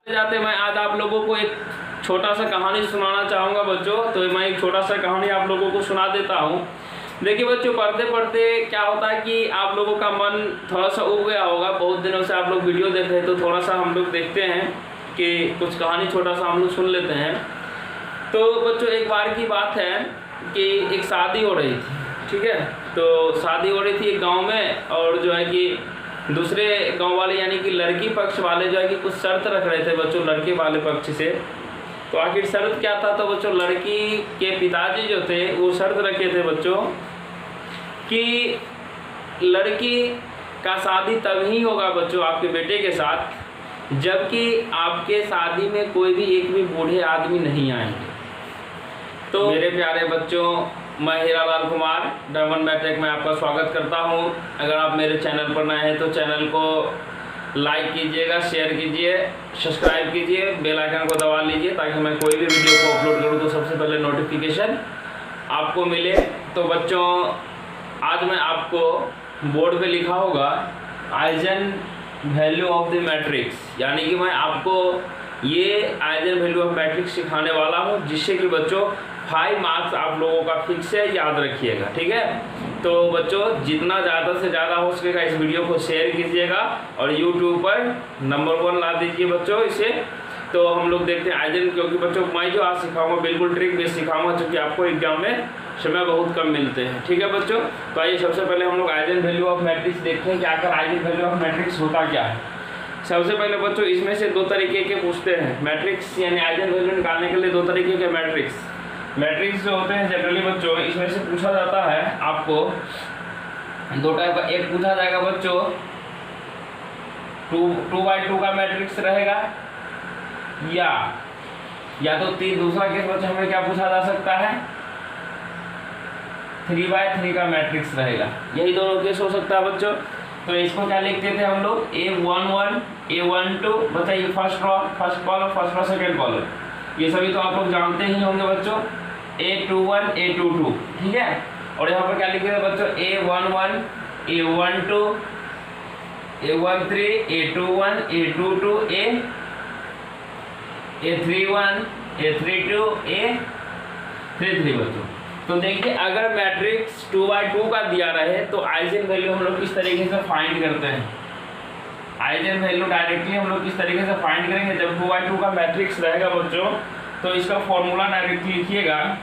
जाते मैं आज आप लोगों को एक छोटा सा कहानी सुनाना चाहूँगा बच्चों। तो मैं एक छोटा सा कहानी आप लोगों को सुना देता हूँ। देखिए बच्चों, पढ़ते पढ़ते क्या होता है कि आप लोगों का मन थोड़ा सा उब गया होगा। बहुत दिनों से आप लोग वीडियो देख रहे हैं तो थोड़ा सा हम लोग देखते हैं कि कुछ कहानी छोटा सा हम लोग सुन लेते हैं। तो बच्चों, एक बार की बात है कि एक शादी हो रही थी, ठीक है। तो शादी हो रही थी एक गाँव में, और जो है कि दूसरे गांव वाले यानी कि लड़की पक्ष वाले जो है कि कुछ शर्त रख रहे थे बच्चों लड़के वाले पक्ष से। तो आखिर शर्त क्या था? तो बच्चों, लड़की के पिताजी जो थे वो शर्त रखे थे बच्चों कि लड़की का शादी तब ही होगा बच्चों आपके बेटे के साथ जबकि आपके शादी में कोई भी एक भी बूढ़े आदमी नहीं आएंगे। तो मेरे प्यारे बच्चों, मैं हीरालाल कुमार डायमंड मैट्रिक में आपका स्वागत करता हूं। अगर आप मेरे चैनल पर नए हैं तो चैनल को लाइक कीजिएगा, शेयर कीजिए, सब्सक्राइब कीजिए, बेल आइकन को दबा लीजिए ताकि मैं कोई भी वीडियो को अपलोड करूं तो सबसे पहले नोटिफिकेशन आपको मिले। तो बच्चों, आज मैं आपको बोर्ड पे लिखा होगा eigen value of the matrix, यानी कि मैं आपको ये आइजन वैल्यू ऑफ मैट्रिक्स सिखाने वाला हूँ, जिससे कि बच्चों 5 मार्क्स आप लोगों का फिक्स है, याद रखिएगा, ठीक है। तो बच्चों, जितना ज़्यादा से ज़्यादा हो सकेगा इस वीडियो को शेयर कीजिएगा और यूट्यूब पर नंबर 1 ला दीजिए बच्चों इसे। तो हम लोग देखते हैं आइजन, क्योंकि बच्चों मैं जो आज सिखाऊंगा बिल्कुल ट्रिक बेस सिखाऊंगा, क्योंकि आपको एग्जाम में समय बहुत कम मिलते हैं, ठीक है बच्चों। तो आइए सबसे पहले हम लोग आइजन वैल्यू ऑफ मैट्रिक्स देखते हैं कि आखिर आइजन वैल्यू ऑफ मैट्रिक्स होता क्या है। सबसे पहले बच्चों, इसमें से 2 तरीके के पूछते हैं मैट्रिक्स, यानी आइजन वैल्यू निकालने के लिए 2 तरीके के मैट्रिक्स जो होते हैं जनरली बच्चों, इसमें से पूछा जाता है आपको 2 टाइप का। एक पूछा जाएगा बच्चों 2x2 का मैट्रिक्स रहेगा, या तो दूसरा केस बच्चों हमें क्या पूछा जा सकता है 3x3 का मैट्रिक्स रहेगा। यही दोनों केस हो सकता है बच्चों। तो इसको क्या लिखते थे हम लोग A11 A12, बताइए फर्स्ट कॉलम सेकेंड कॉलम, ये सभी तो आप लोग जानते ही होंगे बच्चों। A21 A22, ठीक है। और यहाँ पर क्या लिखे थे बच्चों A11 A12 A13 A21 A22 A31 A32 A33 बच्चों। तो देखिए, अगर मैट्रिक्स 2x2 का दिया रहे तो आइजन वैल्यू हम लोग किस तरीके से फाइंड करते हैं। आइजन वैल्यू डायरेक्टली हम लोग किस तरीके से फाइंड करेंगे जब 2x2 का मैट्रिक्स रहेगा बच्चों। तो इसका फॉर्मूला डायरेक्टली लिखिएगा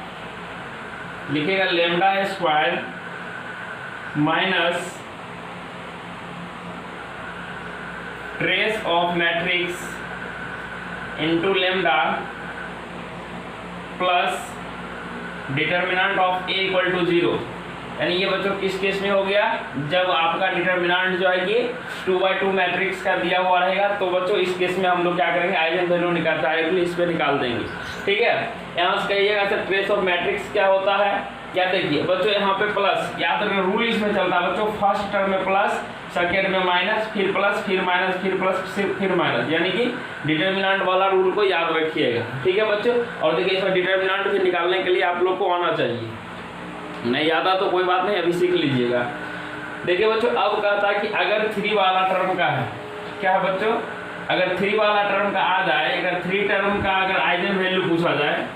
lambda square minus trace of matrix into lambda plus determinant of A equal to 0। यानी ये बच्चों किस केस में हो गया, जब आपका डिटर्मिनेंट जो है कि 2x2 मैट्रिक्स का दिया हुआ रहेगा। तो बच्चों इस केस में हम लोग क्या करेंगे, आइजन वैल्यू डायरेक्टली इस पे निकाल देंगे, ठीक है। यहाँ से कहिएगा सर ट्रेस ऑफ मैट्रिक्स क्या होता है। क्या देखिए बच्चों, यहाँ पे प्लस, याद रखना रूल इसमें चलता है बच्चों, फर्स्ट टर्म में प्लस, सेकेंड में माइनस, फिर प्लस, फिर माइनस, फिर प्लस, फिर माइनस, यानी कि डिटर्मिनेंट वाला रूल को याद रखिएगा, ठीक है बच्चों। और देखिए इसमें डिटर्मिनेंट भी निकालने के लिए आप लोग को आना चाहिए, नहीं आता तो कोई बात नहीं, अभी सीख लीजिएगा। देखिए बच्चों, अब कहता है कि अगर 3 वाला टर्म का है, क्या है बच्चों, अगर 3 वाला टर्म का आ जाए, अगर 3 टर्म का अगर आइजन वैल्यू पूछा जाए,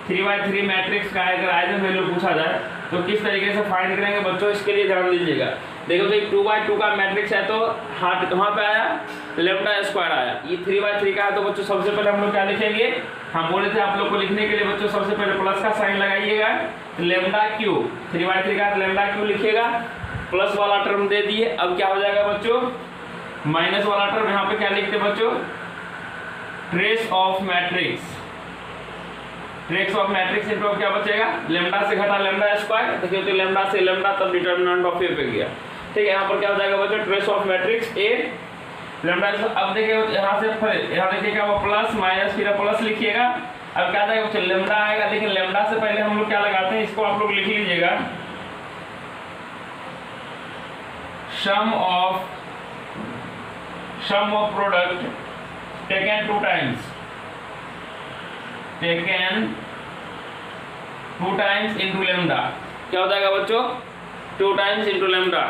3x3 मैट्रिक्स का अगर आइजन वैल्यू पूछा जाए तो किस तरीके से फाइंड करेंगे बच्चों, इसके लिए ध्यान दीजिएगा। देखो तो 2x2 का मैट्रिक्स है तो हाथ कहाँ पे आया, लेमडा स्क्वायर आया। ये 3x3 का है तो बच्चों सबसे पहले हम लोग क्या लिखेंगे, हम बोले थे आप लोग को लिखने के लिए बच्चों सबसे पहले प्लस का साइन लगाइएगा, लेमडा क्यू, 3x3 का लेमडा क्यू लिखिएगा, प्लस वाला टर्म दे दिए। अब क्या हो जाएगा बच्चों, माइनस वाला टर्म, यहाँ पे क्या लिखते बच्चों ट्रेस ऑफ मैट्रिक्स, इनटू क्या बचेगा, लेमडा से घटा लेमडा स्क्वायर, देखिए तो लेमडा से लेमडा तब डिटर्मिनेंट ऑफ A पे गया, ठीक है। यहाँ पर क्या हो जाएगा बच्चों trace of matrix A lambda. अब देखिए यहाँ से यहाँ देखिए क्या हुआ प्लस माइनस, फिर प्लस लिखिएगा। अब क्या जाएगा बच्चों लेमडा आएगा, लेकिन लेमडा से पहले हम लोग क्या लगाते हैं, इसको आप लोग लिख लीजिएगा, sum of product taken 2 times into lambda. क्या हो जाएगा बच्चों 2 टाइम्स इनटू लेमडा,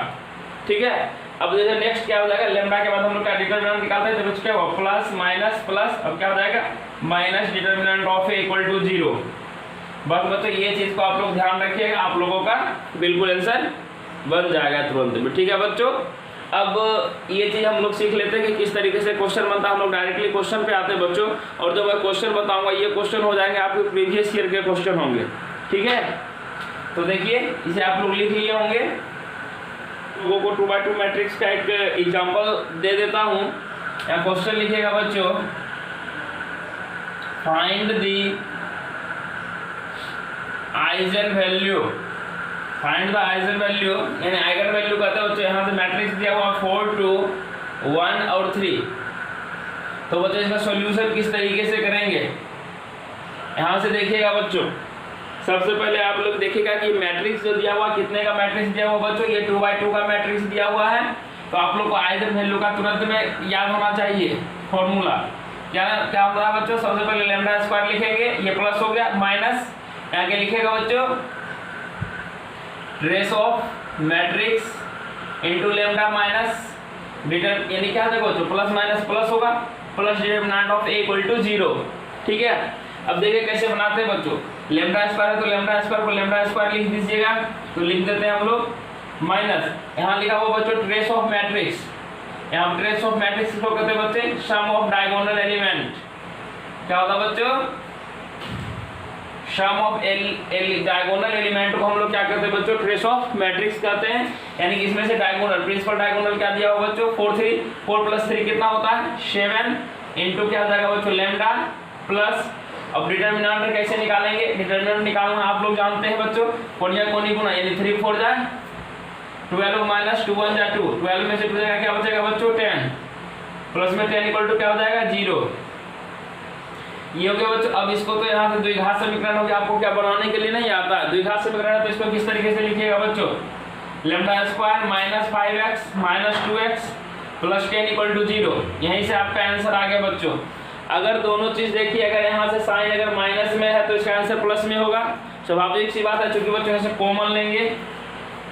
ठीक है। अब जैसे नेक्स्ट क्या हो जाएगा, लेमडा के बाद हम लोग क्या डिटरमिनेंट निकालते हैं, तो क्या होगा प्लस माइनस प्लस, अब क्या हो जाएगा minus determinant of A equal to 0। बस बच्चों ये चीज को आप लोग ध्यान रखिएगा, आप लोगों का बिल्कुल आंसर बन जाएगा तुरंत में। ठीक है बच्चों, अब ये चीज हम लोग सीख लेते हैं कि किस तरीके से क्वेश्चन बनता है। हम लोग डायरेक्टली क्वेश्चन पे आते हैं बच्चों, और जो मैं क्वेश्चन बताऊंगा ये क्वेश्चन हो जाएंगे आपके प्रीवियस ईयर के क्वेश्चन होंगे। ठीक है, तो देखिए इसे आप लोग लिख लिए होंगे। लोगों को 2x2 मैट्रिक्स का एक एग्जांपल दे देता हूं। यहाँ क्वेश्चन लिखिएगा बच्चों, find the eigen value, find the eigen value, यानी आइगन वैल्यू कहते हैं बच्चों। यहाँ से मैट्रिक्स दिया हुआ 4 2 1 और 3। तो बच्चों इसका सॉल्यूशन किस तरीके से करेंगे, यहाँ से देखिएगा बच्चों। सबसे पहले आप लोग देखिएगा कि मैट्रिक्स जो दिया हुआ, कितने का मैट्रिक्स दिया हुआ बच्चों, ये 2x2 का मैट्रिक्स दिया हुआ है। तो आप लोग को आइजन वैल्यू का तुरंत में याद होना चाहिए फॉर्मूला। क्या क्या होता है बच्चों, सबसे पहले लैम्डा स्क्वायर लिखेंगे, ये प्लस हो गया, माइनस यहाँ के लिखेगा बच्चों trace of matrix into lambda minus deter, यानी क्या देखो बच्चों प्लस माइनस प्लस होगा, plus determinant of A equal to 0। ठीक है, अब देखिए कैसे बनाते हैं बच्चों। लैम्डा स्क्वायर है तो लैम्डा स्क्वायर को लैम्डा स्क्वायर लिख दीजिएगा, तो लिख देते हैं हम लोग माइनस, यहाँ लिखा हुआ बच्चों ट्रेस ऑफ मैट्रिक्स। यहाँ ट्रेस ऑफ मैट्रिक्स को कहते हैं बच्चे सम ऑफ डायगोनल एलिमेंट। क्या होता है बच्चों, सम ऑफ डायगोनल एलिमेंट को हम लोग क्या कहते हैं बच्चों, ट्रेस ऑफ मैट्रिक्स कहते हैं। यानी कि इसमें से डायगोनल, प्रिंसिपल डायगोनल क्या दिया हुआ बच्चों 4 3, 4 + 3 कितना होता है 7 इनटू क्या हो जाएगा बच्चों लैम्डा प्लस। अब डिटरमिनेंट कैसे निकालेंगे, डिटरमिनेंट निकालना आप लोग जानते हैं बच्चों, कोनिया कोनी गुना, यानी 3 4 जाए 12 माइनस 2 1 जा 2, 12 में से बचेगा क्या बचेगा बच्चों 10, प्लस में 10 इक्वल टू क्या हो जाएगा 0। ये हो गया बच्चों। अब इसको तो यहाँ से द्विघात समीकरण हो गया, आपको क्या बनाने के लिए नहीं आता है द्विघात समीकरण है, तो इसको किस तरीके से लिखिएगा बच्चों, lambda square minus 5x minus 2x plus 10 equal to 0। यहीं से आपका आंसर आ गया बच्चों। अगर दोनों चीज देखिए, अगर यहाँ से साइन अगर माइनस में है तो इसका आंसर प्लस में होगा, स्वाभाविक सी बात है। चूंकि बच्चों यहाँ से कॉमन लेंगे,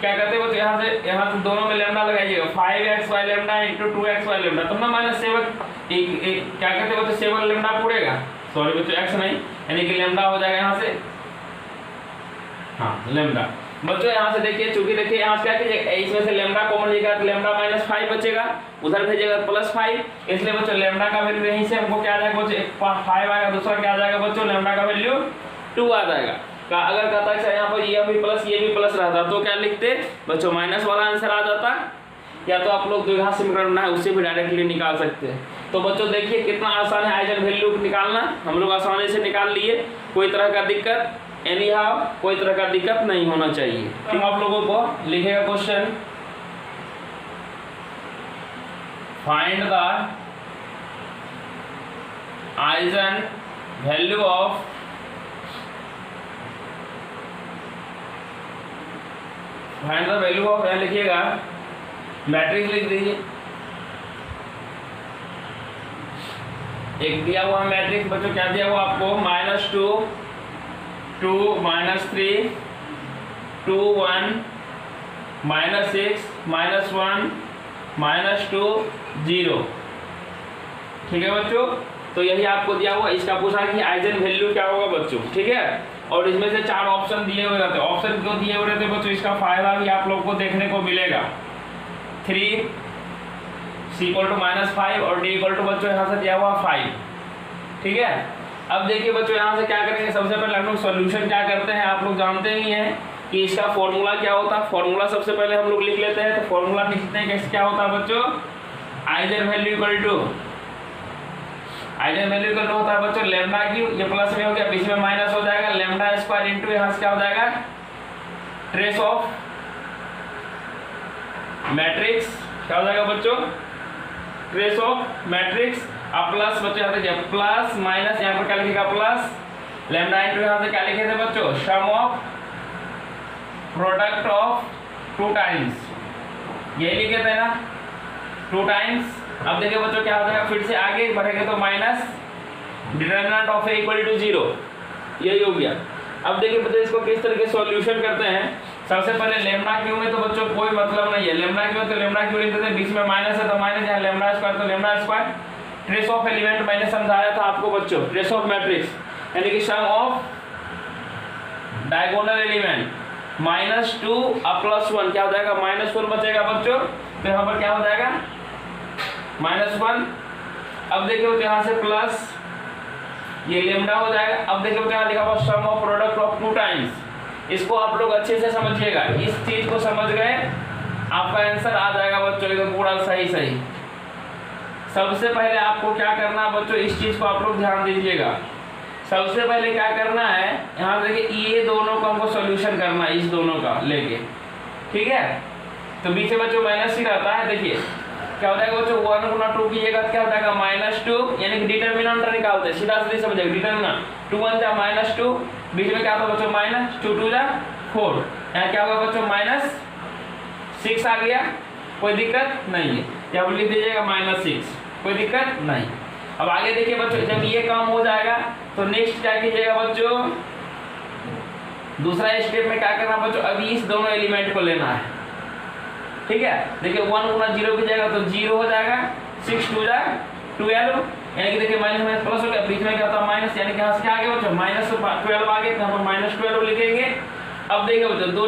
क्या कहते हैं बच्चों यहाँ से दोनों में लैम्डा लगाइएगा, 5x lambda into 2x lambda, तो ना माइनस 7 क्या कहते हैं बच्चों 7 लैम्डा पूरेगा, सॉरी बच्चों x नहीं, यानी कि लैम्डा हो जाएगा यहाँ से, हाँ लैम्डा बच्चों। यहाँ से देखिए, चूंकि देखिए यहाँ से क्या कीजिएगा, इसमें से लैम्डा कॉमन लीजिएगा तो लैम्डा माइनस 5 बचेगा, उधर भेजिएगा प्लस 5, इसलिए बच्चों लैम्डा का वैल्यू यहीं से हमको क्या आ जाएगा बच्चों 5 आएगा, दूसरा क्या आ जाएगा बच्चों लैम्डा का वैल्यू 2 आ जाएगा। अगर कहता है यहाँ पर ये भी प्लस रहता तो क्या लिखते बच्चों माइनस वाला आंसर आ जाता, या तो आप लोग द्विघात समीकरण बनाए उससे भी डायरेक्टली निकाल सकते हैं। तो बच्चों देखिए कितना आसान है आइजन वैल्यू निकालना, हम लोग आसानी से निकाल लिए, कोई तरह का दिक्कत एनी हाउ कोई तरह का दिक्कत नहीं होना चाहिए। हम आप लोगों को लिखेगा question, find the eigen value of find the value of लिखिएगा, मैट्रिक्स लिख दीजिए, एक दिया हुआ मैट्रिक्स बच्चों, क्या दिया हुआ आपको -2 2 -3 2 1 -6 -1 -2 0। ठीक है बच्चों, तो यही आपको दिया हुआ, इसका पूछा कि आइजन वैल्यू क्या होगा बच्चों। ठीक है, और इसमें से 4 ऑप्शन दिए हुए रहते हैं, ऑप्शन क्यों दिए हुए रहते हैं बच्चों, इसका फायदा भी आप लोग को देखने को मिलेगा। 3 C = -5 और D = बच्चों यहाँ से दिया हुआ 5। ठीक है, अब देखिए बच्चों यहाँ से क्या करेंगे, सबसे पहले हम लोग सॉल्यूशन क्या करते हैं, आप लोग जानते ही हैं कि इसका फॉर्मूला क्या होता है। फॉर्मूला सबसे पहले हम लोग लिख लेते हैं, तो फॉर्मूला लिखते हैं कैसे क्या होता है बच्चों, आइजन वैल्यू इक्वल टू होता है बच्चों लैम्डा क्यूब, ये प्लस में हो गया, बीच में माइनस हो जाएगा, लैम्डा स्क्वायर इंटू यहाँ से क्या हो जाएगा ट्रेस ऑफ मैट्रिक्स, क्या हो जाएगा बच्चों ट्रेस ऑफ मैट्रिक्स, अब प्लस बच्चों यहाँ से प्लस माइनस, यहाँ पर क्या लिखेगा प्लस, लैम्डा इंटू यहाँ से क्या लिखे थे बच्चों सम ऑफ प्रोडक्ट ऑफ 2 टाइम्स, यही लिखे थे ना 2 टाइम्स। अब देखिए बच्चों क्या हो जाएगा, फिर से आगे बढ़ेंगे तो minus determinant of A equal to 0, यही हो गया। अब देखिए बच्चों इसको किस तरीके से सॉल्यूशन करते हैं। सबसे पहले लेमडा क्यू में तो बच्चों कोई मतलब नहीं है, लेमडा क्यू तो लेमडा क्यू लिख देते, बीच में माइनस है तो माइनस, यहाँ लेमडा स्क्वायर तो lambda square. Trace of element मैंने समझाया था आपको बच्चों, ट्रेस ऑफ मैट्रिक्स यानी कि सम ऑफ डायगोनल एलिमेंट -2 +1 क्या हो जाएगा, -1 बचेगा बच्चों। तो यहाँ पर क्या हो जाएगा -1। अब देखिए तो यहाँ से प्लस ये लेमडा हो जाएगा। अब देखिए तो यहाँ लिखा हुआ सम ऑफ प्रोडक्ट ऑफ 2 टाइम्स। इसको आप लोग अच्छे से समझिएगा, इस चीज को समझ गए आपका आंसर आ जाएगा बच्चों एकदम पूरा सही सही। सबसे पहले आपको क्या करना है बच्चों, इस चीज को आप लोग ध्यान दीजिएगा। सबसे पहले क्या करना है, यहाँ देखिए ये दोनों का हमको सॉल्यूशन करना है, इस दोनों का लेके, ठीक है। तो बीच में बच्चों माइनस ही रहता है। देखिए क्या हो जाएगा बच्चों, 1 गुना 2 कीजिएगा क्या हो जाएगा -2, यानी कि डिटर्मिनेंट निकालते हैं, सीधा सीधी समझिएगा डिटर्मिनेंट। 2 1 जा -2, बीच में क्या होता है बच्चों -2 2 जा 4, यहाँ क्या होगा बच्चों -6 आ गया, कोई दिक्कत नहीं है। यहाँ लिख दीजिएगा -6, कोई दिक्कत नहीं। अब आगे देखिए बच्चों, जब ये काम हो जाएगा तो नेक्स्ट क्या कीजिएगा बच्चों, दूसरा स्टेप में क्या करना बच्चों, अभी इस दोनों एलिमेंट को लेना है, ठीक है। देखिए 1 गुना 0 की जगह तो 0 हो जाएगा, 6 2 जा 12, यानी कि देखिए माइनस माइनस प्लस हो गया, बीच में क्या होता है माइनस, यानी कि यहाँ से क्या आ गया बच्चों -12 आ गया, यहाँ पर -12 लिखेंगे। अब देखिए बच्चों 2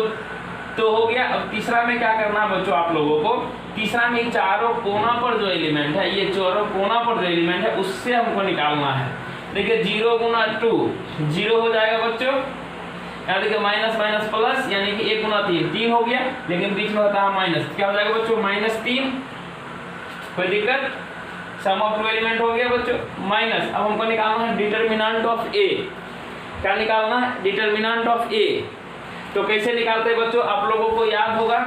तो हो गया। अब तीसरा में क्या करना है बच्चों आप लोगों को, तीसरा में चारों कोना पर जो एलिमेंट है, ये चारों कोना पर जो एलिमेंट है उससे हमको निकालना है। देखिए 0 गुना 2 0 हो जाएगा बच्चों, यहाँ देखिए माइनस माइनस प्लस, यानी कि 1 गुना 3 हो गया, लेकिन बीच में होता है माइनस, क्या हो जाएगा बच्चों -3, कोई दिक्कत। सम ऑफ 2 एलिमेंट हो गया बच्चों माइनस। अब हमको निकालना है डिटर्मिनेंट ऑफ ए। क्या निकालना है, डिटर्मिनेंट ऑफ ए। तो कैसे निकालते हैं बच्चों, आप लोगों को याद होगा।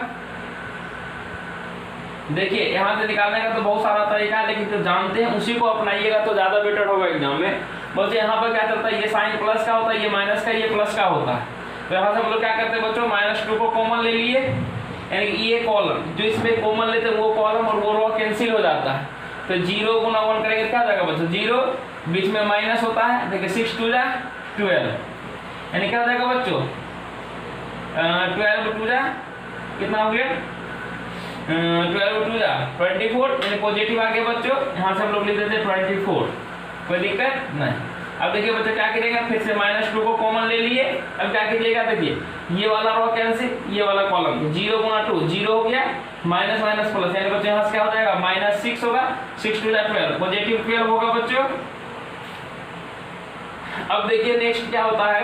देखिए यहाँ से निकालने का तो बहुत सारा तरीका है, लेकिन जो जानते हैं उसी को अपनाइएगा तो ज्यादा बेटर होगा एग्जाम में। बच्चों यहाँ पर क्या चलता है, ये साइन प्लस का होता है, ये माइनस का, ये प्लस का होता है। तो यहाँ से हम लोग क्या करते हैं बच्चों, -2 को कॉमन ले लिए, यानी कि ये कॉलम जो इसमें कॉमन लेते हैं वो कॉलम और वो रो कैंसिल हो जाता है। तो 0 गुना 1 करेंगे क्या जाएगा बच्चों 0, बीच में माइनस होता है, देखिए 6 2 जा 12, यानी क्या हो जाएगा बच्चों 12 2 जा कितना हो गया 12 2 जा 24, यानी पॉजिटिव आ गया बच्चों। यहाँ से हम लोग लिख देते हैं 24, कोई दिक्कत नहीं। अब देखिए बच्चों क्या करेगा, फिर से -2 को कॉमन ले लिए। अब क्या कीजिएगा, देखिए ये वाला रो कैंसिल, ये वाला कॉलम, 0 गुना 2 0 हो गया, माइनस माइनस प्लस, यानी बच्चों यहाँ से क्या हो जाएगा -6 होगा, 6 2 जा 12, पॉजिटिव 12 होगा बच्चों। अब देखिए नेक्स्ट क्या होता है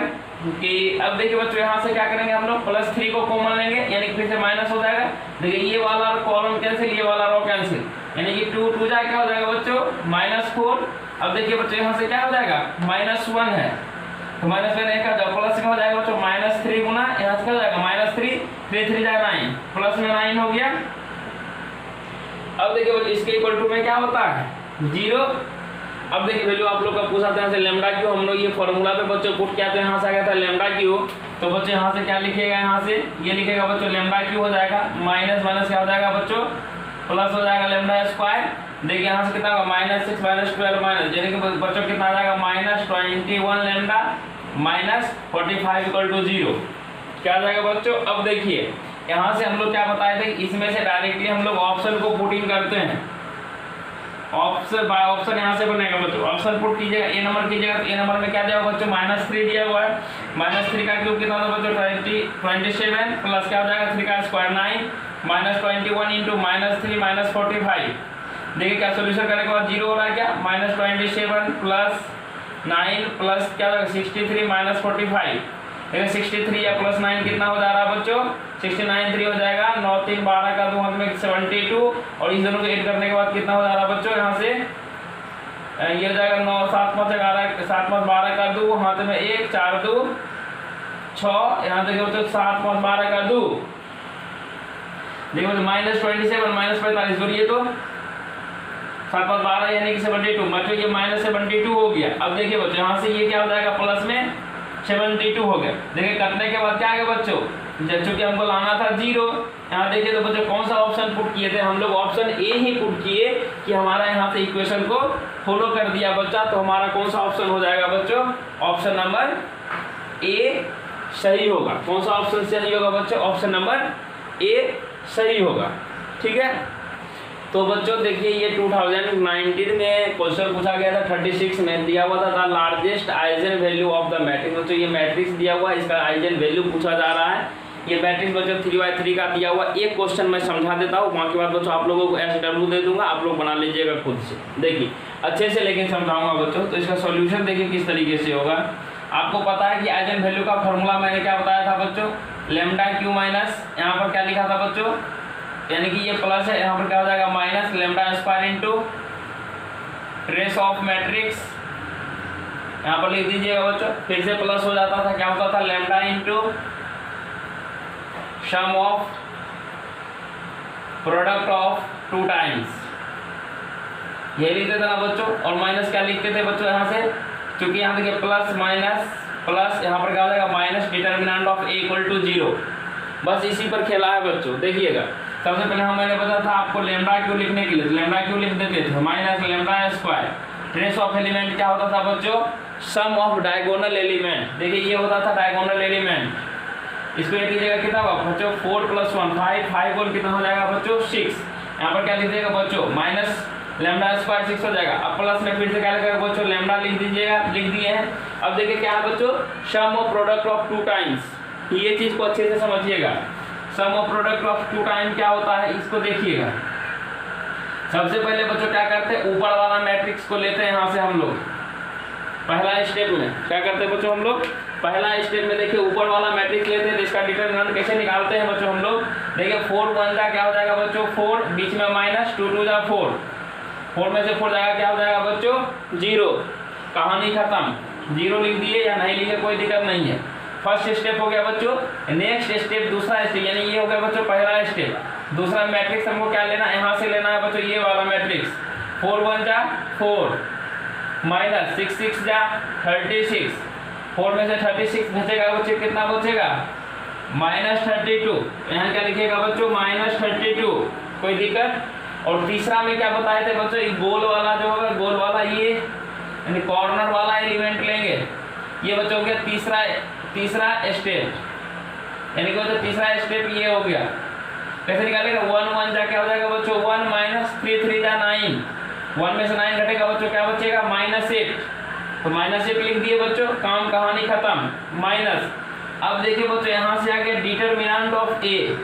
कि अब देखिए बच्चों यहाँ से क्या करेंगे हम लोग, +3 को कॉमन लेंगे, यानी कि फिर से माइनस हो जाएगा। देखिए ये वाला कॉलम कैंसिल, ये वाला रो कैंसिल, यानी कि 2 2 जा क्या हो जाएगा बच्चों -4। अब देखिए बच्चों यहाँ से क्या हो जाएगा -1 है, तो -1 एक का प्लस में हो जाएगा बच्चों -3 गुना, यहाँ से क्या हो जाएगा -3 3 3 जा 9, प्लस में 9 हो गया। अब देखिए बच्चों इसके इक्वल टू में क्या होता है 0। अब देखिए वैल्यू आप लोग का पूछा था लैम्डा क्यू, हम लोग ये फॉर्मूला पे बच्चों पुट किया, तो यहाँ से आ गया था लैम्डा क्यू। तो बच्चों यहाँ से क्या लिखेगा, यहाँ से ये लिखेगा बच्चों लैम्डा क्यू हो जाएगा, माइनस माइनस क्या हो जाएगा बच्चों प्लस हो जाएगा लैम्डा स्क्वायर। देखिए यहाँ से कितना होगा -6 -12 माइनस, यानी कि बच्चों कितना आ जाएगा -21 लैम्डा -45 = 0, क्या आ जाएगा बच्चों। अब देखिए यहाँ से हम लोग क्या बताए थे, इसमें से डायरेक्टली हम लोग ऑप्शन को पुटिंग करते हैं, ऑप्शन बाय ऑप्शन यहाँ से बनेगा बच्चों। ऑप्शन पुट कीजिएगा, ए नंबर कीजिएगा, तो ए नंबर में क्या दिया होगा बच्चों -3 दिया हुआ है, -3 का क्यूब कितना होगा बच्चों 27 प्लस क्या हो जाएगा 3 का स्क्वायर 9 -21 इंटू -3 -45। देखिए क्या सोल्यूशन करने के बाद 0 हो रहा है, क्या -27 प्लस 9 प्लस क्या होगा 63 -45। देखिए 63 या प्लस 9 कितना हो जा रहा है बच्चों 69 3 हो जाएगा, 9 3 12 का 2 हाथ में 72, और इन दोनों को ऐड करने के बाद कितना हो जा रहा है बच्चों यहाँ से ये हो जाएगा 9 7 5 11 7 5 12 का 2 हाथ में 1 4 2 6, यहाँ देखिए बच्चों 7 5 12 का 2, देखो -27 -45 जोड़िए तो 7 5 12 यानी कि 72 बच्चों, ये -72 हो गया। अब देखिए बच्चों यहाँ से ये क्या हो जाएगा प्लस में 72 हो गया। देखिए कटने के बाद क्या आ गया बच्चों, चूंकि हमको लाना था 0, यहाँ देखिए तो बच्चों कौन सा ऑप्शन पुट किए थे हम लोग, ऑप्शन ए ही पुट किए कि हमारा यहाँ से इक्वेशन को फॉलो कर दिया बच्चा। तो हमारा कौन सा ऑप्शन हो जाएगा बच्चों, ऑप्शन नंबर ए सही होगा। कौन सा ऑप्शन सही होगा बच्चों? ऑप्शन नंबर ए सही होगा। ठीक है, तो बच्चों देखिए ये 2019 में क्वेश्चन पूछा गया था 36 में, दिया हुआ था largest eigen value of the matrix. बच्चों ये मैट्रिक्स दिया हुआ है, इसका आइजन वैल्यू पूछा जा रहा है। ये मैट्रिक्स बच्चों 3x3 का दिया हुआ। एक क्वेश्चन मैं समझा देता हूँ, बाकी बात बच्चों आप लोगों को SW दे दूंगा, आप लोग बना लीजिएगा खुद से। देखिए अच्छे से लेकिन समझाऊंगा बच्चों। तो इसका सॉल्यूशन देखिए किस तरीके से होगा। आपको पता है कि आइजन वैल्यू का फॉर्मूला मैंने क्या बताया था बच्चों? लैम्डा क्यू माइनस, यहाँ पर क्या लिखा था बच्चों, यानी कि ये प्लस है, यहाँ पर क्या हो जाएगा minus lambda square into trace of matrix, यहाँ पर लिख दीजिएगा बच्चों। फिर से प्लस हो जाता था, क्या होता था lambda into sum of product of 2 times, ये लिखते थे ना बच्चों। और माइनस क्या लिखते थे बच्चों यहाँ से, क्योंकि यहाँ देखिए प्लस माइनस प्लस, यहाँ पर क्या हो जाएगा minus determinant of A equal to 0। बस इसी पर खेला है बच्चों। देखिएगा सबसे पहले मैंने बताया था आपको लैम्डा क्यू लिखने के लिए, तो लैम्डा क्यू लिख देते थे minus lambda square. Trace of element क्या होता था बच्चों? सम ऑफ डायगोनल एलिमेंट। देखिए ये होता था डायगोनल एलिमेंट, इसको लिख लीजिएगा कितना बच्चों 4 + 1 5, 5 और कितना हो जाएगा बच्चों 6। यहाँ पर क्या लिख दीजिएगा बच्चों माइनस लैम्डा स्क्वायर 6 हो जाएगा। अब प्लस में फिर से क्या लिखेगा बच्चों लैम्डा लिख दीजिएगा, लिख दिए हैं। अब देखिए क्या है बच्चों सम ऑफ प्रोडक्ट ऑफ 2 टाइम्स, ये चीज को अच्छे से समझिएगा। सम ऑफ प्रोडक्ट ऑफ 2 टाइम क्या होता है इसको देखिएगा। सबसे पहले बच्चों क्या करते हैं, ऊपर वाला मैट्रिक्स को लेते हैं यहाँ से हम लोग। पहला स्टेप में क्या करते हैं बच्चों हम लोग, पहला स्टेप में देखिए ऊपर वाला मैट्रिक्स लेते हैं, तो इसका डिटरमिनेंट कैसे निकालते हैं बच्चों हम लोग। देखिए 4 1 जा क्या हो जाएगा बच्चों 4, बीच में माइनस 2 2 जा 4, 4 में से 4 जाएगा क्या हो जाएगा बच्चों 0। कहानी खत्म, 0 लिख दिए या नहीं लिखे कोई दिक्कत नहीं है। फर्स्ट स्टेप हो गया बच्चों। नेक्स्ट स्टेप दूसरा स्टेप, यानी ये हो गया बच्चों पहला स्टेप। दूसरा मैट्रिक्स हमको क्या लेना है, यहाँ से लेना है बच्चों ये वाला मैट्रिक्स। 4 1 जा 4 माइनस 6 6 जा 36, 4 में से 36 बचेगा बच्चों, कितना बचेगा -32। यहाँ क्या लिखिएगा बच्चों -32, कोई दिक्कत। और तीसरा में क्या बताए थे बच्चों, ये गोल वाला जो होगा, गोल वाला ये यानी कॉर्नर वाला एलिमेंट लेंगे। ये बच्चों हो गया तीसरा स्टेप, यानी कि तीसरा स्टेप ये हो गया। कैसे निकालेगा 1 1 जा क्या हो जाएगा बच्चों 1 माइनस 3 3 जा 9, 1 में से 9 घटेगा बच्चों क्या बचेगा -8, तो -8 लिख दिए बच्चों, काम कहानी खत्म माइनस। अब देखिए बच्चों यहाँ से आ गया डिटरमिनेंट ऑफ ए।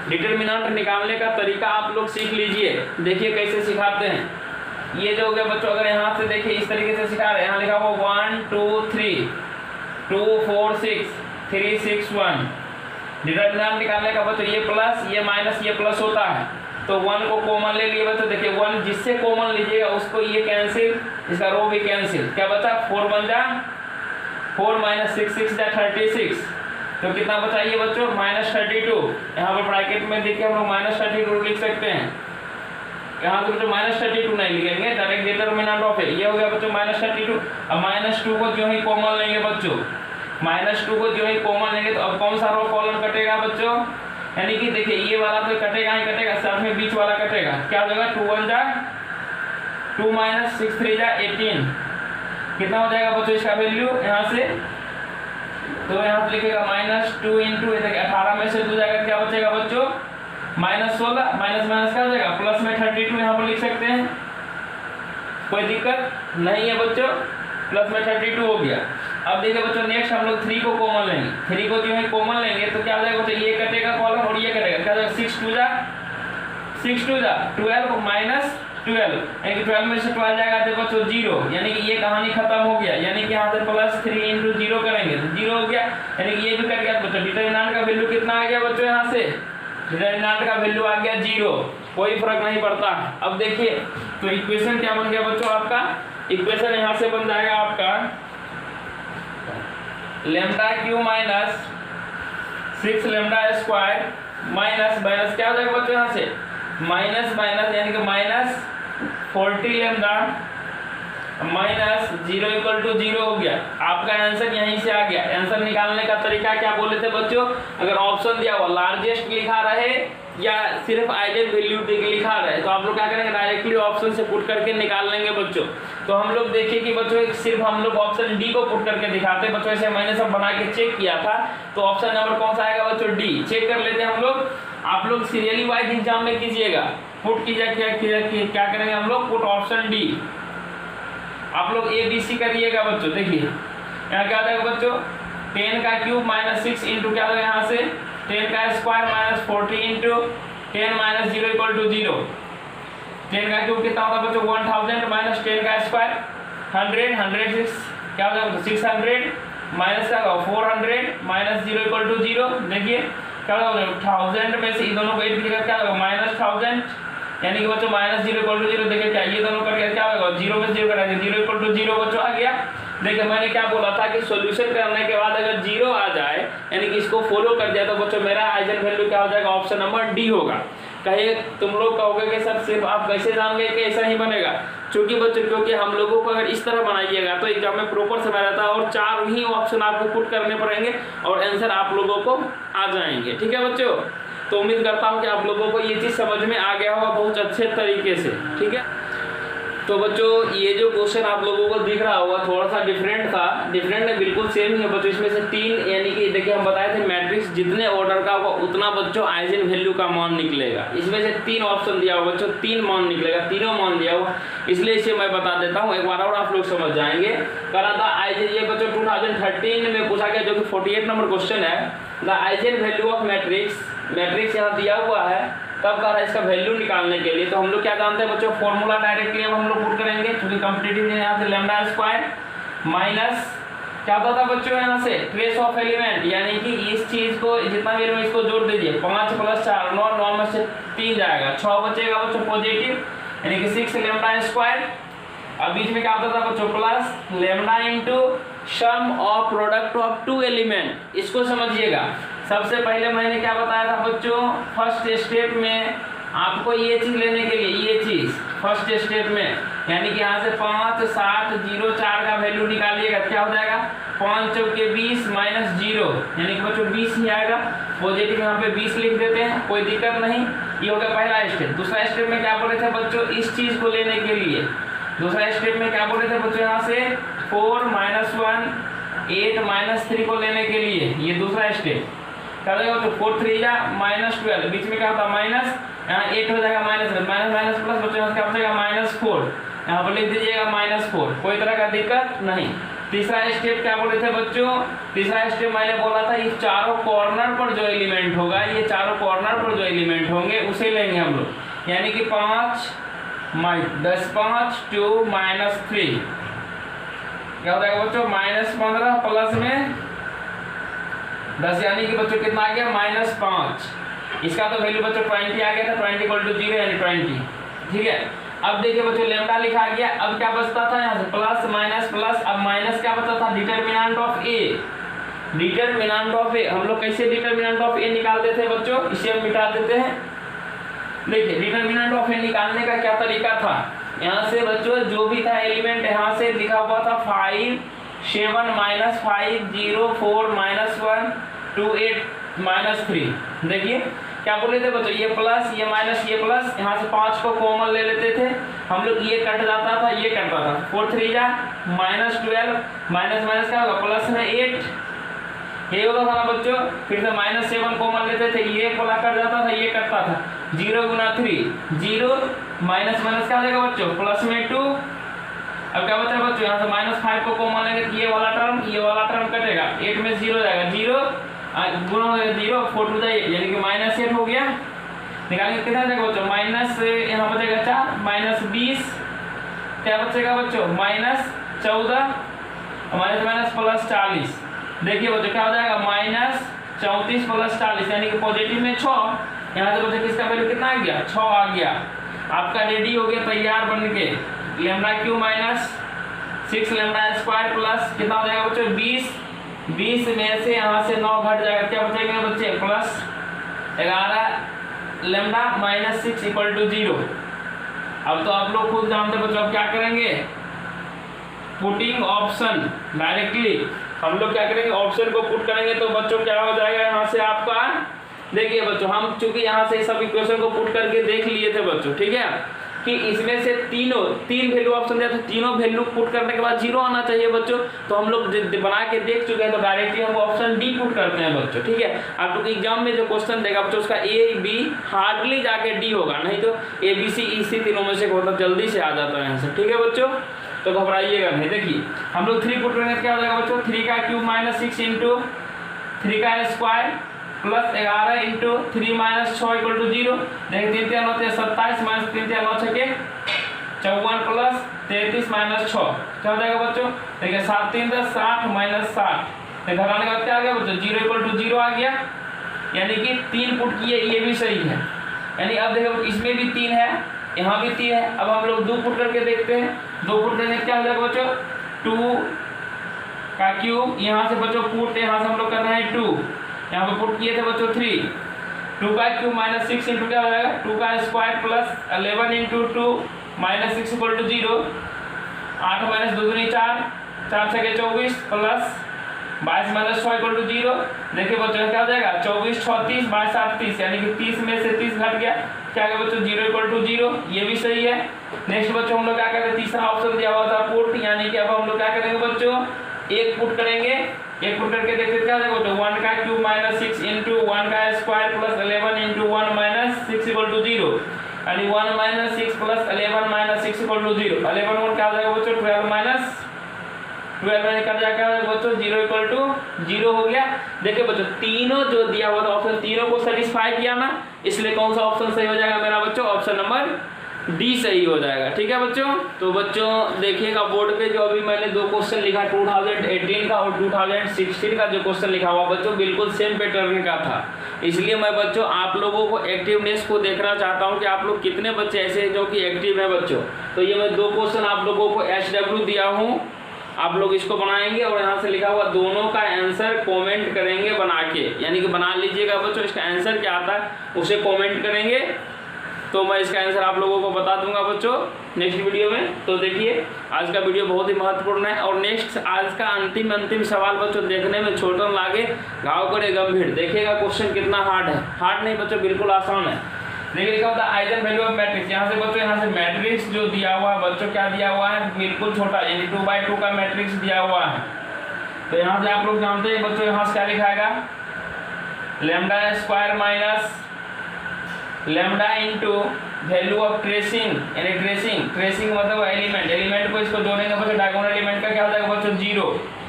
डिटरमिनेंट निकालने का तरीका आप लोग सीख लीजिए। देखिए कैसे सिखाते हैं। ये जो हो गया बच्चों, अगर यहाँ से देखिए इस तरीके से सिखा रहे हैं, यहाँ लिखा हुआ 1 2 3 2 4 6 3 6 1। डिटरमिनेंट निकालने का बच्चों ये प्लस ये माइनस ये प्लस होता है, तो 1 को कॉमन ले लिए बच्चों। देखिए 1 जिससे कॉमन लीजिएगा उसको ये कैंसिल, इसका रो भी कैंसिल। क्या बचा 4 1 जा 4 माइनस 6 6 जा 36, तो कितना बचा ये बच्चों -32। यहाँ पर ब्रैकेट में देखिए हम लोग -32 लिख सकते हैं। यहाँ से बच्चों -32 नहीं लिखेंगे, डायरेक्ट डिटरमिनेंट ऑफ ए। ये हो गया बच्चों -32। अब -2 को जो ही कॉमन लेंगे बच्चों, -2 को जो ही कॉमन लेंगे, तो अब कौन सा रो कॉलम कटेगा बच्चों, यानी कि देखिए ये वाला तो कटेगा ही कटेगा, साथ में बीच वाला कटेगा। क्या हो जाएगा 2 1 जा 2 माइनस 6 3 जा 18, कितना हो जाएगा बच्चों इसका वैल्यू यहाँ से, तो यहाँ से लिखेगा -2 इंटू 18 में से 2 जाएगा, क्या बचेगा बच्चों -16, माइनस माइनस क्या हो जाएगा प्लस में 32, यहाँ पर लिख सकते हैं, कोई दिक्कत नहीं है बच्चों, प्लस में 32 हो गया। अब देखिए बच्चों नेक्स्ट हम लोग 3 को कॉमन लेंगे। 3 को जो है कॉमन लेंगे तो क्या हो जाएगा बच्चों, ये कटेगा कॉलम और ये कटेगा, क्या हो जाएगा 6 2 जा 12 माइनस 12, यानी कि 12 में से 12 जाएगा तो बच्चों 0, यानी कि ये कहानी खत्म हो गया। यानी कि यहाँ से +3 इंटू 0 करेंगे तो 0 हो गया, यानी कि ये भी कट गया बच्चों। डिटरमिनेंट का वैल्यू कितना आ गया बच्चों, यहाँ से डिटरमिनेंट का वैल्यू आ गया 0, कोई फर्क नहीं पड़ता। अब देखिए तो इक्वेशन क्या बन गया बच्चों, आपका इक्वेशन यहाँ से बन जाएगा आपका lambda Q minus 6 lambda square minus minus क्या हो जाएगा बच्चों, यहाँ से माइनस माइनस यानी कि -40 लैम्डा माइनस 0 इक्वल टू 0 हो गया। आपका आंसर यहीं से आ गया। आंसर निकालने का तरीका क्या बोले थे बच्चों, अगर ऑप्शन दिया हुआ लार्जेस्ट लिखा रहे या सिर्फ आइगन वैल्यू लिखा रहे तो आप लोग क्या करेंगे, डायरेक्टली ऑप्शन से पुट करके निकाल लेंगे बच्चों। तो हम लोग देखिए कि बच्चों सिर्फ हम लोग ऑप्शन डी को पुट करके दिखाते हैं बच्चों। ऐसे मैंने सब बना के चेक किया था, तो ऑप्शन नंबर कौन सा आएगा बच्चों, डी। चेक कर लेते हैं हम लोग। आप लोग सीरियली वाइज एग्जाम में कीजिएगा, पुट कीजिए क्या करेंगे हम लोग, पुट ऑप्शन डी। आप लोग ए बी सी करिएगा बच्चों। देखिए यहाँ क्या आएगा बच्चों, 10 का क्यूब माइनस 6 इंटू क्या होगा यहाँ से 10 का square minus 40 into 10 minus 0 equal to 0। 10 का क्यूब कितना होगा बच्चों, 1000 माइनस 10 का स्क्वायर 100 क्या हो जाएगा 600 माइनस का 400 माइनस 0 इक्वल टू 0। देखिए क्या होगा 1000 में से इन दोनों को ऐड किया क्या होगा माइनस 1000, यानी कि बच्चों माइनस 0 इक्वल टू 0। देखिए क्या ये दोनों करके क्या होगा 0 में 0 करेंगे 0 इक्वल टू 0 बच्चों आ गया। देखिए मैंने क्या बोला था कि सॉल्यूशन करने के बाद अगर 0 आ जाए यानी कि इसको फॉलो कर दिया तो बच्चों मेरा आइगन वैल्यू क्या हो जाएगा, ऑप्शन नंबर डी होगा। कहे तुम लोग कहोगे कि सर सिर्फ आप कैसे जान गए कि ऐसा ही बनेगा, क्योंकि बच्चों क्योंकि हम लोगों को अगर इस तरह बनाइएगा तो एग्जाम में प्रॉपर समय रहता है और 4 ही ऑप्शन आपको पुट करने पड़ेंगे और आंसर आप लोगों को आ जाएंगे। ठीक है बच्चों, तो उम्मीद करता हूँ कि आप लोगों को ये चीज़ समझ में आ गया होगा बहुत अच्छे तरीके से। ठीक है, तो बच्चों ये जो क्वेश्चन आप लोगों को दिख रहा होगा थोड़ा सा डिफरेंट था, डिफरेंट है बिल्कुल सेम ही है बच्चों। इसमें से 3 यानी कि देखिए हम बताए थे मैट्रिक्स जितने ऑर्डर का होगा उतना बच्चों आइगन वैल्यू का मान निकलेगा। इसमें से 3 ऑप्शन दिया होगा बच्चों, 3 मान निकलेगा, तीनों मान दिया होगा, इसलिए इसे मैं बता देता हूँ एक बार और आप लोग समझ जाएंगे। करा था आइगन ये बच्चों 2013 में पूछा गया जो कि 48 नंबर क्वेश्चन है। The eigen value of matrix यहाँ दिया हुआ है, तब कह रहा है इसका वैल्यू निकालने के लिए। तो हम लोग क्या जानते हैं बच्चों, फॉर्मूला डायरेक्टली अब हम लोग पुट करेंगे क्योंकि कॉम्पिटिटिव है। यहाँ से लैम्डा स्क्वायर माइनस क्या होता था बच्चों यहाँ से ट्रेस ऑफ एलिमेंट, यानी कि इस चीज को जितना भी में इसको जोड़ दीजिए 5 + 4 9, 9 में से 3 जाएगा 6 बचेगा बच्चों पॉजिटिव, यानी कि 6 लैम्डा स्क्वायर। अब बीच में क्या होता था बच्चों plus lambda into sum of product of 2 element. इसको समझिएगा। सबसे पहले मैंने क्या बताया था बच्चों, फर्स्ट स्टेप में आपको ये चीज लेने के लिए ये चीज फर्स्ट स्टेप में, यानी कि यहाँ से 5 7 0 4 का वैल्यू निकालिएगा, क्या हो जाएगा 5 चौके 20 माइनस 0, यानी कि बच्चों 20 ही आएगा। पॉजिटिव यहाँ पे 20 लिख देते हैं, कोई दिक्कत नहीं। ये हो गया पहला स्टेप। दूसरा स्टेप में क्या बोले थे बच्चों, इस चीज को लेने के लिए दूसरा स्टेप में क्या बोले थे बच्चों, यहाँ से 4 - 1 8 - 3 को लेने के लिए ये दूसरा स्टेप क्या हो जाएगा बच्चों 4 3 जा -12, बीच में क्या होता है माइनस, यहाँ 8 हो जाएगा माइनस माइनस प्लस बच्चों क्या हो जाएगा -4, यहाँ पर लिख दीजिएगा -4, कोई तरह का दिक्कत नहीं। तीसरा स्टेप क्या बोले थे बच्चों, तीसरा स्टेप मैंने बोला था ये चारों कॉर्नर पर जो एलिमेंट होगा, ये चारों कॉर्नर पर जो एलिमेंट होंगे उसे लेंगे हम लोग, यानी कि 5 10 5 2 -3 क्या हो जाएगा बच्चों -15 प्लस में 10, यानी कि बच्चों कितना आ गया -5। इसका तो वैल्यू बच्चों 20 आ गया था, 20 = 0 यानी 20। ठीक है, अब देखिए बच्चों लैम्डा लिखा गया। अब क्या बचता था यहाँ से प्लस माइनस प्लस, अब माइनस क्या बचता था determinant of A. Determinant of A हम लोग कैसे डिटरमिनेंट ऑफ ए निकालते थे बच्चों, इसे हम मिटा देते हैं। देखिए डिटरमिनेंट ऑफ ए निकालने का क्या तरीका था, यहाँ से बच्चों जो भी था एलिमेंट यहाँ से लिखा हुआ था 5 7 -5 0 4 -1 2 8 -3। देखिए क्या बोले थे बच्चों, ये प्लस ये माइनस ये प्लस, यहाँ से 5 को कॉमन ले लेते थे हम लोग, ये कट जाता था ये कटता था 4 3 जा -12 माइनस माइनस क्या होगा प्लस में 8 ये होता था ना बच्चों। फिर से -7 कॉमन लेते थे, ये वाला कट जाता था ये कटता था 0 × 3 0 माइनस माइनस क्या हो जाएगा बच्चों प्लस में 2। अब क्या बचा बच्चों, यहाँ से -5 को कॉमन लेंगे तो ये वाला टर्म कटेगा, 8 में 0 जाएगा 0 गुना 0 4 2 8, यानी कि -8 हो गया। निकालेंगे कितना जाएगा बच्चों माइनस यहाँ बचेगा 4 -20 क्या बचेगा बच्चों -14 माइनस प्लस 40। देखिए बच्चों क्या हो जाएगा -34 प्लस 40, यानी कि पॉजिटिव में 6। यहाँ से बच्चों किसका वैल्यू कितना आ गया 6 आ गया। आपका रेडी हो गया तैयार बन के lambda Q minus 6 lambda square plus कितना हो जाएगा बच्चों 20 में से यहाँ से 9 घट जाएगा, क्या बचेगा बच्चे प्लस 11 लैम्डा -6 = 0। अब तो आप लोग खुद जानते बच्चों अब क्या करेंगे, पुटिंग ऑप्शन डायरेक्टली, हम लोग क्या करेंगे ऑप्शन को पुट करेंगे तो बच्चों क्या हो जाएगा यहाँ से आपका, देखिए बच्चों हम चूंकि यहाँ से सब इक्वेशन को पुट करके देख लिए थे बच्चों, ठीक है, कि इसमें से तीन वैल्यू ऑप्शन दिया था, तीनों वैल्यू पुट करने के बाद जीरो आना चाहिए बच्चों, तो हम लोग बना के देख चुके हैं, तो डायरेक्टली हम ऑप्शन डी पुट करते हैं बच्चों, ठीक है। आप लोग एग्जाम में जो क्वेश्चन देगा बच्चों उसका ए बी हार्डली जाके डी होगा, नहीं तो ए बी सी ई सी तीनों में से बहुत जल्दी से आ जाता है आंसर, ठीक है बच्चों, तो घबराइएगा नहीं। देखिए हम लोग 3 पुट करेंगे क्या हो जाएगा बच्चों, 3 का क्यूब माइनस 6 इंटू 3 का square plus 11 into 3 minus 6 equal to 0। देखिए 3 3 9 27 माइनस 3 3 9 6 54 प्लस 33 माइनस 6 क्या हो जाएगा बच्चों, देखिए 7 3 10 60 माइनस 60, तो घर आने के बाद क्या आ गया बच्चों 0 इक्वल टू 0 आ गया, यानी कि 3 पुट किए ये भी सही है, यानी अब देखो इसमें भी 3 है यहाँ भी 3 है। अब हम लोग 2 पुट करके देखते हैं, 2 पुट करने क्या हो जाएगा बच्चों 2 का क्यूब, यहाँ से बच्चों पुट यहाँ से हम लोग कर रहे हैं 2, यहाँ पे पुट किए थे बच्चों 3, 2 का क्यूब माइनस 6 इंटू क्या हो जाएगा 2 का square plus 11 into 2 minus 6 equal to 0, 8 minus 2 दूनी 4 4 6 24 प्लस 22 माइनस 6 इक्वल टू 0। देखिए बच्चों क्या हो जाएगा 24 6 30 22 8 30, यानी कि 30 में से 30 घट गया, क्या है बच्चों 0 इक्वल टू 0, ये भी सही है। नेक्स्ट बच्चों हम लोग क्या करेंगे, तीसरा ऑप्शन दिया हुआ था पुट, यानी कि अब हम लोग क्या करेंगे बच्चों एक पुट करेंगे, एक पुट करके देखते क्या हो जाएगा बच्चों 1 का क्यूब माइनस 6 इंटू 1 का square plus 11 into 1 minus 6 equal to 0, यानी 1 minus 6 plus 11 minus 6 equal to 0, 11 1 क्या हो जाएगा बच्चों 12 माइनस 12 में निकल जाएगा बच्चों 0 इक्वल टू 0 हो गया। देखिए बच्चों तीनों जो दिया हुआ था ऑप्शन तीनों को सेटिस्फाई किया ना, इसलिए कौन सा ऑप्शन सही हो जाएगा मेरा बच्चों, ऑप्शन नंबर डी सही हो जाएगा, ठीक है बच्चों। तो बच्चों देखिएगा बोर्ड पे जो अभी मैंने 2 क्वेश्चन लिखा 2018 का और 2016 का जो क्वेश्चन लिखा हुआ बच्चों बिल्कुल सेम पैटर्न का था, इसलिए मैं बच्चों आप लोगों को एक्टिवनेस को देखना चाहता हूं कि आप लोग कितने बच्चे ऐसे हैं जो कि एक्टिव हैं बच्चों। तो ये मैं 2 क्वेश्चन आप लोगों को HW दिया हूँ, आप लोग इसको बनाएंगे और यहाँ से लिखा हुआ दोनों का आंसर कमेंट करेंगे बना के, यानी कि बना लीजिएगा बच्चों, इसका आंसर क्या आता है उसे कमेंट करेंगे, तो मैं इसका आंसर आप लोगों को बता दूंगा बच्चों नेक्स्ट वीडियो में। तो देखिए आज का वीडियो बहुत ही महत्वपूर्ण है, और नेक्स्ट आज का अंतिम सवाल बच्चों देखने में छोटा लागे घाव करे गंभीर, देखिएगा क्वेश्चन कितना हार्ड है, हार्ड नहीं बच्चों बिल्कुल आसान है। देखिए लिखा होता है आइगन वैल्यू ऑफ मैट्रिक्स, यहाँ से बच्चों यहाँ से मैट्रिक्स जो दिया हुआ है बच्चों क्या दिया हुआ है बिल्कुल छोटा, यानी 2/2 का मैट्रिक्स दिया हुआ है। तो यहाँ से आप लोग जानते हैं बच्चों यहाँ से क्या लिखाएगा lambda square minus lambda into value of tracing, यानी ट्रेसिंग मतलब एलिमेंट को इसको जोड़ेंगे बच्चों डायगोनल एलिमेंट का क्या हो जाएगा बच्चों 0,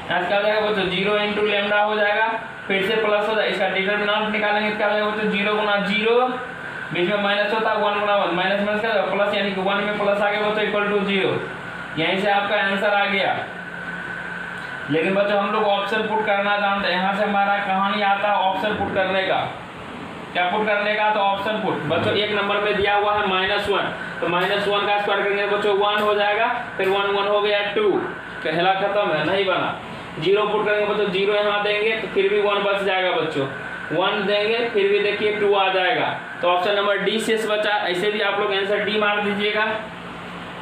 यहाँ से क्या हो जाएगा बच्चों 0 इंटू लैम्डा हो जाएगा, फिर से प्लस हो जाएगा, इसका डिटरमिनेंट निकालेंगे क्या हो जाएगा बच्चों 0 गुना 0, बीच में माइनस होता है 1 गुना 1, माइनस माइनस क्या होगा प्लस, यानी कि 1 में प्लस आ गया बच्चों इक्वल टू 0, यहीं से आपका आंसर आ गया। लेकिन बच्चों हम लोग ऑप्शन पुट करना जानते हैं, यहाँ से हमारा कहानी आता है ऑप्शन पुट करने का, क्या पुट करने का, तो ऑप्शन पुट बच्चों 1 नंबर पे दिया हुआ है -1, तो -1 का स्क्वायर करेंगे बच्चों 1 हो जाएगा, फिर 1 1 हो गया 2, कहला खत्म है नहीं बना। 0 पुट करेंगे बच्चों 0 यहाँ देंगे तो फिर भी 1 बच जाएगा बच्चों, 1 देंगे फिर भी देखिए 2 आ जाएगा, तो ऑप्शन नंबर डी शेष बचा। ऐसे भी आप लोग आंसर डी मार दीजिएगा,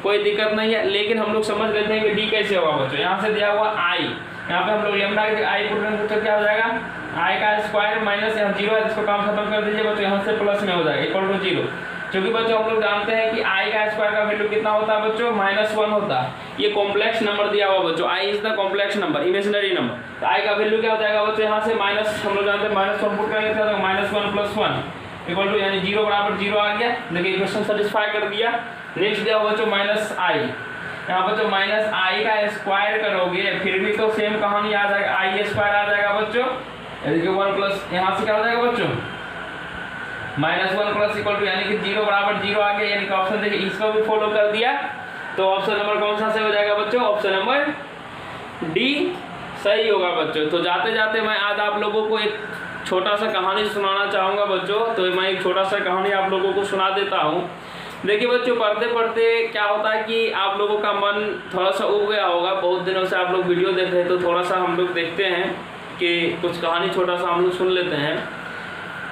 कोई दिक्कत नहीं है, लेकिन हम लोग समझ लेते हैं कि डी कैसे होगा बच्चों। यहाँ से दिया हुआ आई, यहाँ पे हम लोग लैम्डा के आई पुट करेंगे तो क्या हो जाएगा आई का स्क्वायर माइनस यहाँ 0 है, इसको काम खत्म कर दीजिए बच्चों, यहाँ से प्लस में हो जाएगा इक्वल टू 0, क्योंकि बच्चों हम लोग जानते हैं कि आई का स्क्वायर का वैल्यू कितना होता है बच्चों -1 होता है, ये कॉम्प्लेक्स नंबर दिया हुआ बच्चों, i is the complex number imaginary number, तो आई का वैल्यू क्या हो जाएगा बच्चों यहाँ से माइनस हम लोग जानते हैं -1 पुट करेंगे तो -1 + 1 इक्वल टू यानी 0 बराबर 0 आ गया। देखिए इक्वेशन सेटिस्फाई कर दिया। नेक्स्ट दिया बच्चों -i, यहाँ बच्चों -i का स्क्वायर करोगे फिर भी तो सेम कहानी आ जाएगा, आई स्क्वायर आ जाएगा बच्चों, यानी कि 1 प्लस यहाँ से क्या हो जाएगा बच्चों -1 प्लस इक्वल टू यानी कि 0 बराबर 0 आ गया, यानी कि ऑप्शन देखिए इसको भी फॉलो कर दिया, तो ऑप्शन नंबर कौन सा से हो जाएगा बच्चों, ऑप्शन नंबर डी सही होगा बच्चों। तो जाते जाते मैं आज आप लोगों को एक छोटा सा कहानी सुनाना चाहूँगा बच्चों, तो मैं एक छोटा सा कहानी आप लोगों को सुना देता हूँ। देखिए बच्चों पढ़ते पढ़ते क्या होता है कि आप लोगों का मन थोड़ा सा उब गया होगा, बहुत दिनों से आप लोग वीडियो देख रहे हैं, तो थोड़ा सा हम लोग देखते हैं कि कुछ कहानी छोटा सा हम लोग सुन लेते हैं।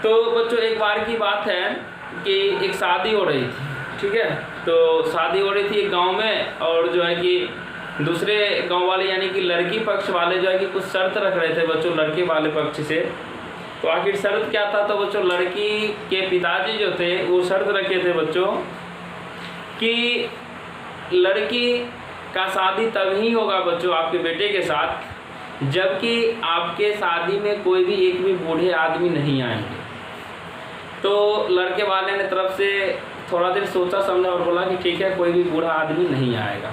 तो बच्चों एक बार की बात है कि एक शादी हो रही थी, ठीक है, तो शादी हो रही थी एक गांव में, और जो है कि दूसरे गांव वाले यानी कि लड़की पक्ष वाले जो है कि कुछ शर्त रख रहे थे बच्चों लड़के वाले पक्ष से। तो आखिर शर्त क्या था? तो बच्चों लड़की के पिताजी जो थे वो शर्त रखे थे बच्चों कि लड़की का शादी तभी होगा बच्चों आपके बेटे के साथ जबकि आपके शादी में कोई भी एक भी बूढ़े आदमी नहीं आएंगे। तो लड़के वाले ने तरफ से थोड़ा देर सोचा समझा और बोला कि ठीक है, कोई भी बूढ़ा आदमी नहीं आएगा।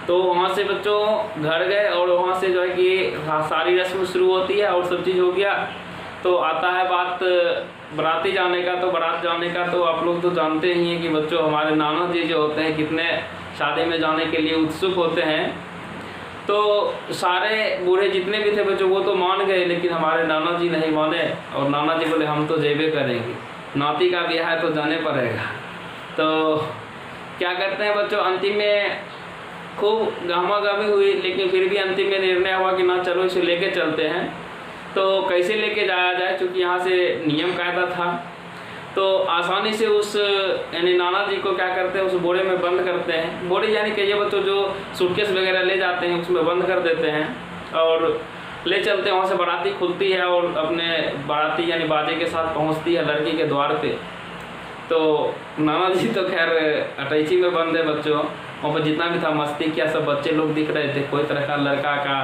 तो वहाँ से बच्चों घर गए और वहाँ से जो है कि सारी रस्म शुरू होती है और सब चीज़ हो गया। तो आता है बात बाराती जाने का। तो बारात जाने का तो आप लोग तो जानते ही हैं कि बच्चों हमारे नाना जी जो होते हैं कितने शादी में जाने के लिए उत्सुक होते हैं। तो सारे बूढ़े जितने भी थे बच्चों वो तो मान गए, लेकिन हमारे नाना जी नहीं माने और नाना जी बोले हम तो जेबे करेंगे, नाती का ब्याह है तो जाने पड़ेगा। तो क्या करते हैं बच्चों, अंतिम में खूब गहमागहमी हुई, लेकिन फिर भी अंतिम में निर्णय हुआ कि ना चलो इसे लेके चलते हैं। तो कैसे लेके जाया जाए, क्योंकि यहाँ से नियम कायदा था। तो आसानी से उस यानी नाना जी को क्या करते हैं, उस बोरे में बंद करते हैं। बोरे यानी कि ये बच्चों जो सूटकेस वगैरह ले जाते हैं उसमें बंद कर देते हैं और ले चलते हैं। वहाँ से बाराती खुलती है और अपने बाराती यानी बाजे के साथ पहुँचती है लड़की के द्वार पे। तो नाना जी तो खैर अटैची में बंद है बच्चों। वहाँ पर जितना भी था मस्ती किया, सब बच्चे लोग दिख रहे थे। कोई तरह का लड़का का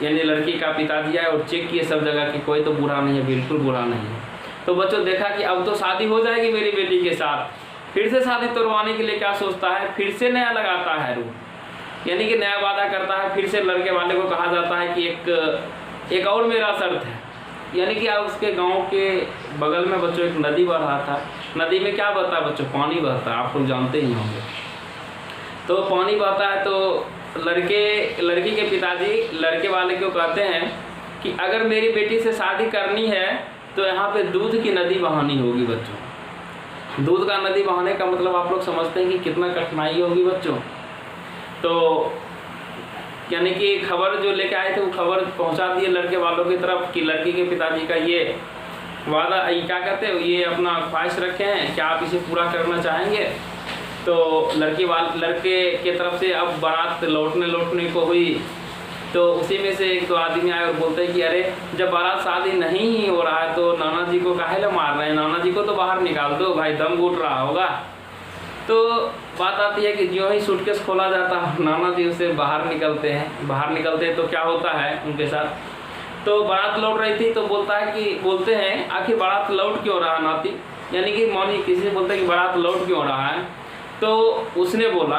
यानी लड़की का पिताजी आए और चेक किए सब जगह कि कोई तो बूढ़ा नहीं है, बिल्कुल बूढ़ा नहीं है। तो बच्चों देखा कि अब तो शादी हो जाएगी मेरी बेटी के साथ। फिर से शादी तोड़वाने के लिए क्या सोचता है, फिर से नया लगाता है रूप, यानी कि नया वादा करता है। फिर से लड़के वाले को कहा जाता है कि एक और मेरा शर्त है, यानी कि अब उसके गांव के बगल में बच्चों एक नदी बह रहा था। नदी में क्या बहता है बच्चों, पानी बहता है, आप लोग जानते ही होंगे। तो पानी बहता है तो लड़की के पिताजी लड़के वाले को कहते हैं कि अगर मेरी बेटी से शादी करनी है तो यहाँ पे दूध की नदी बहानी होगी बच्चों। दूध का नदी बहाने का मतलब आप लोग समझते हैं कि कितना कठिनाई होगी बच्चों। तो यानी कि खबर जो लेके आए थे वो खबर पहुँचा दिए लड़के वालों की तरफ कि लड़की के पिताजी का ये वादा, क्या कहते हैं, ये अपना ख्वाहिश रखे हैं, क्या आप इसे पूरा करना चाहेंगे? तो लड़के के तरफ से अब बारात लौटने को हुई। तो उसी में से एक दो आदमी आए और बोलते हैं कि अरे जब बारात शादी नहीं ही हो रहा है तो नाना जी को काहे ला मार रहे हैं, नाना जी को तो बाहर निकाल दो भाई, दम घुट रहा होगा। तो बात आती है कि जो ही सूटकेस खोला जाता है नाना जी उसे बाहर निकलते हैं। तो क्या होता है उनके साथ, तो बारात लौट रही थी तो बोलते हैं आखिर बारात लौट क्यों रहा नाती, यानी कि मौनी किसी से बोलते हैं कि बारात लौट क्यों रहा है। तो उसने बोला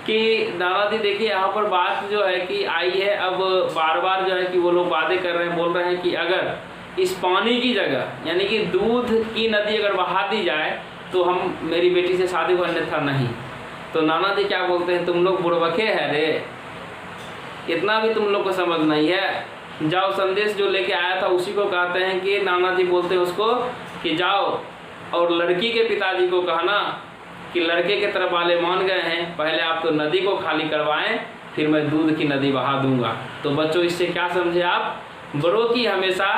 कि दादाजी देखिए यहाँ पर बात जो है कि आई है, अब बार बार जो है कि वो लोग वादे कर रहे हैं, बोल रहे हैं कि अगर इस पानी की जगह यानी कि दूध की नदी अगर बहा दी जाए तो हम मेरी बेटी से शादी को, अन्यथा नहीं। तो नाना जी क्या बोलते हैं, तुम लोग बुड़बके है रे, इतना भी तुम लोग को समझ नहीं है। जाओ संदेश जो लेके आया था उसी को कहते हैं कि नाना जी बोलते हैं उसको कि जाओ और लड़की के पिताजी को कहना कि लड़के के तरफ वाले मान गए हैं, पहले आप तो नदी को खाली करवाएं, फिर मैं दूध की नदी बहा दूंगा। तो बच्चों इससे क्या समझे आप, बड़ों की हमेशा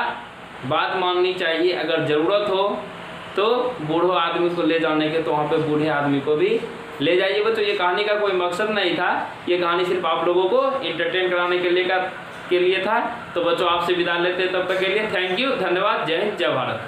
बात माननी चाहिए। अगर ज़रूरत हो तो बूढ़ो आदमी को ले जाने के तो वहाँ पे बूढ़े आदमी को भी ले जाइए। बच्चों ये कहानी का कोई मकसद नहीं था, ये कहानी सिर्फ आप लोगों को इंटरटेन कराने के लिए था। तो बच्चों आपसे विदा लेते हैं, तब तक के लिए थैंक यू, धन्यवाद, जय हिंद, जय भारत।